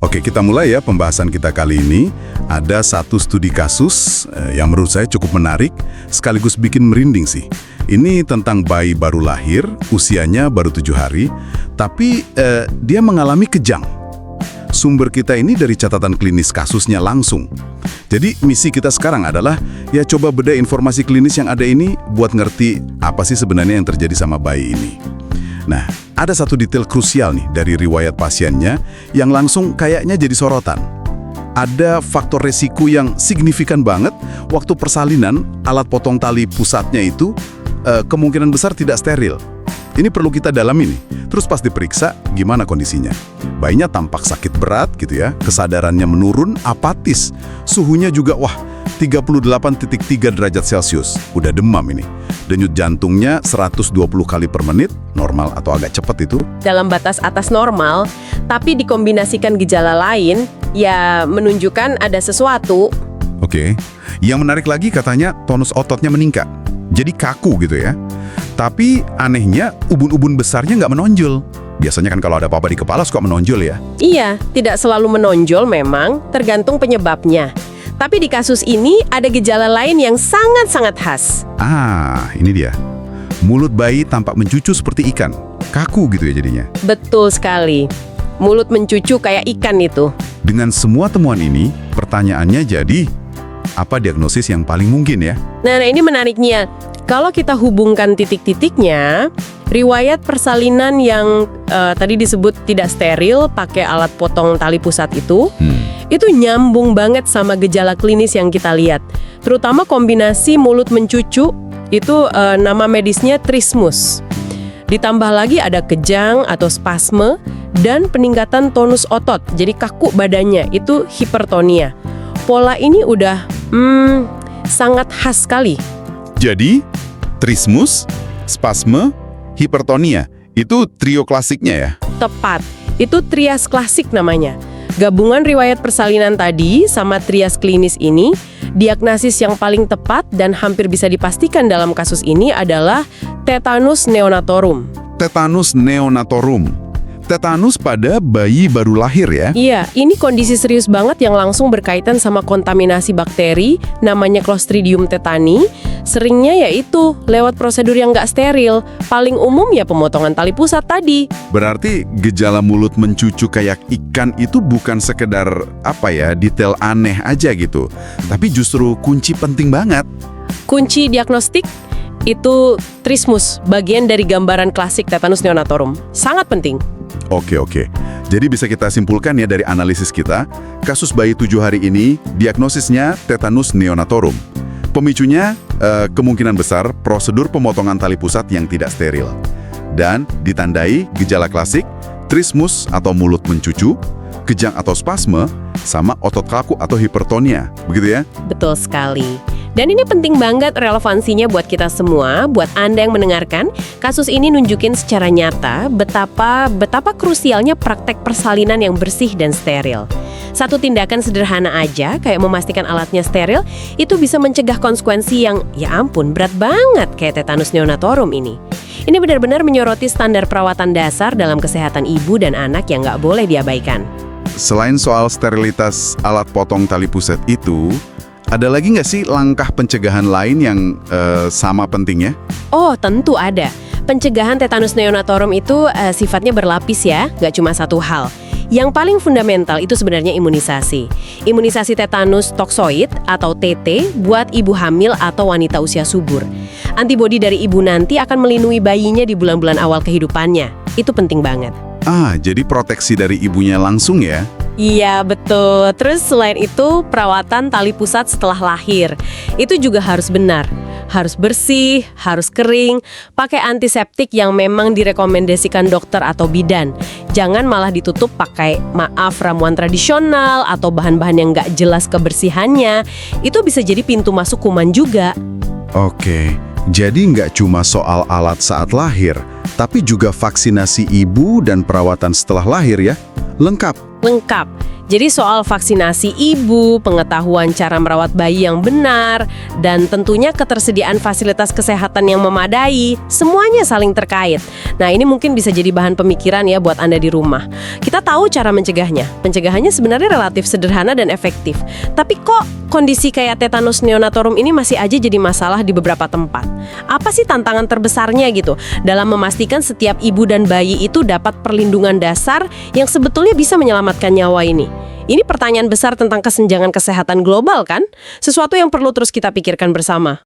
Oke, kita mulai ya pembahasan kita kali ini. Ada satu studi kasus yang menurut saya cukup menarik, sekaligus bikin merinding sih. Ini tentang bayi baru lahir, usianya baru 7 hari, tapi dia mengalami kejang. Sumber kita ini dari catatan klinis kasusnya langsung. Jadi misi kita sekarang adalah ya coba beda informasi klinis yang ada ini buat ngerti apa sih sebenarnya yang terjadi sama bayi ini. Nah, ada satu detail krusial nih dari riwayat pasiennya yang langsung kayaknya jadi sorotan. Ada faktor resiko yang signifikan banget waktu persalinan alat potong tali pusatnya itu kemungkinan besar tidak steril. Ini perlu kita dalami nih. Terus pas diperiksa, gimana kondisinya? Bayinya tampak sakit berat gitu ya, kesadarannya menurun, apatis. Suhunya juga 38,3 derajat Celcius. Udah demam ini. Denyut jantungnya 120 kali per menit, normal atau agak cepat itu. Dalam batas atas normal, tapi dikombinasikan gejala lain, ya menunjukkan ada sesuatu. Oke. Yang menarik lagi katanya tonus ototnya meningkat. Jadi kaku gitu ya. Tapi anehnya ubun-ubun besarnya nggak menonjol. Biasanya kan kalau ada apa-apa di kepala suka menonjol ya. Iya, tidak selalu menonjol memang, tergantung penyebabnya. Tapi di kasus ini ada gejala lain yang sangat-sangat khas. Ini dia. Mulut bayi tampak mencucu seperti ikan. Kaku gitu ya jadinya. Betul sekali. Mulut mencucu kayak ikan itu. Dengan semua temuan ini, pertanyaannya jadi, apa diagnosis yang paling mungkin ya? Nah ini menariknya. Kalau kita hubungkan titik-titiknya, riwayat persalinan yang tadi disebut tidak steril, pakai alat potong tali pusat itu nyambung banget sama gejala klinis yang kita lihat. Terutama kombinasi mulut mencucu, itu nama medisnya trismus. Ditambah lagi ada kejang atau spasme, dan peningkatan tonus otot, jadi kaku badannya, itu hipertonia. Pola ini udah sangat khas sekali. Jadi, trismus, spasme, hipertonia, itu trio klasiknya ya? Tepat, itu trias klasik namanya. Gabungan riwayat persalinan tadi sama trias klinis ini, diagnosis yang paling tepat dan hampir bisa dipastikan dalam kasus ini adalah tetanus neonatorum. Tetanus neonatorum. Tetanus pada bayi baru lahir ya? Iya, ini kondisi serius banget yang langsung berkaitan sama kontaminasi bakteri, namanya Clostridium tetani. Seringnya yaitu lewat prosedur yang nggak steril. Paling umum ya pemotongan tali pusat tadi. Berarti gejala mulut mencucu kayak ikan itu bukan sekedar detail aneh aja gitu. Tapi justru kunci penting banget. Kunci diagnostik itu trismus, bagian dari gambaran klasik tetanus neonatorum. Sangat penting. Oke. Jadi bisa kita simpulkan ya dari analisis kita, kasus bayi 7 hari ini diagnosisnya tetanus neonatorum. Pemicunya kemungkinan besar prosedur pemotongan tali pusat yang tidak steril. Dan ditandai gejala klasik, trismus atau mulut mencucu, kejang atau spasme, sama otot kaku atau hipertonia. Begitu ya? Betul sekali. Dan ini penting banget relevansinya buat kita semua, buat Anda yang mendengarkan. Kasus ini nunjukin secara nyata betapa krusialnya praktek persalinan yang bersih dan steril. Satu tindakan sederhana aja, kayak memastikan alatnya steril, itu bisa mencegah konsekuensi yang, ya ampun, berat banget kayak tetanus neonatorum ini. Ini benar-benar menyoroti standar perawatan dasar dalam kesehatan ibu dan anak yang nggak boleh diabaikan. Selain soal sterilitas alat potong tali pusat itu, ada lagi nggak sih langkah pencegahan lain yang sama pentingnya? Oh, tentu ada. Pencegahan tetanus neonatorum itu sifatnya berlapis ya, nggak cuma satu hal. Yang paling fundamental itu sebenarnya imunisasi. Imunisasi tetanus toksoid atau TT buat ibu hamil atau wanita usia subur. Antibodi dari ibu nanti akan melindungi bayinya di bulan-bulan awal kehidupannya. Itu penting banget. Jadi proteksi dari ibunya langsung ya? Iya, betul. Terus selain itu, perawatan tali pusat setelah lahir. Itu juga harus benar. Harus bersih, harus kering, pakai antiseptik yang memang direkomendasikan dokter atau bidan. Jangan malah ditutup pakai, ramuan tradisional atau bahan-bahan yang nggak jelas kebersihannya. Itu bisa jadi pintu masuk kuman juga. Oke, jadi nggak cuma soal alat saat lahir, tapi juga vaksinasi ibu dan perawatan setelah lahir ya? Lengkap. Jadi soal vaksinasi ibu, pengetahuan cara merawat bayi yang benar, dan tentunya ketersediaan fasilitas kesehatan yang memadai, semuanya saling terkait. Nah, ini mungkin bisa jadi bahan pemikiran ya buat Anda di rumah. Kita tahu cara mencegahnya. Pencegahannya sebenarnya relatif sederhana dan efektif. Tapi kok kondisi kayak tetanus neonatorum ini masih aja jadi masalah di beberapa tempat? Apa sih tantangan terbesarnya gitu dalam memastikan setiap ibu dan bayi itu dapat perlindungan dasar yang sebetulnya bisa menyelamatkan nyawa ini? Ini pertanyaan besar tentang kesenjangan kesehatan global kan? Sesuatu yang perlu terus kita pikirkan bersama.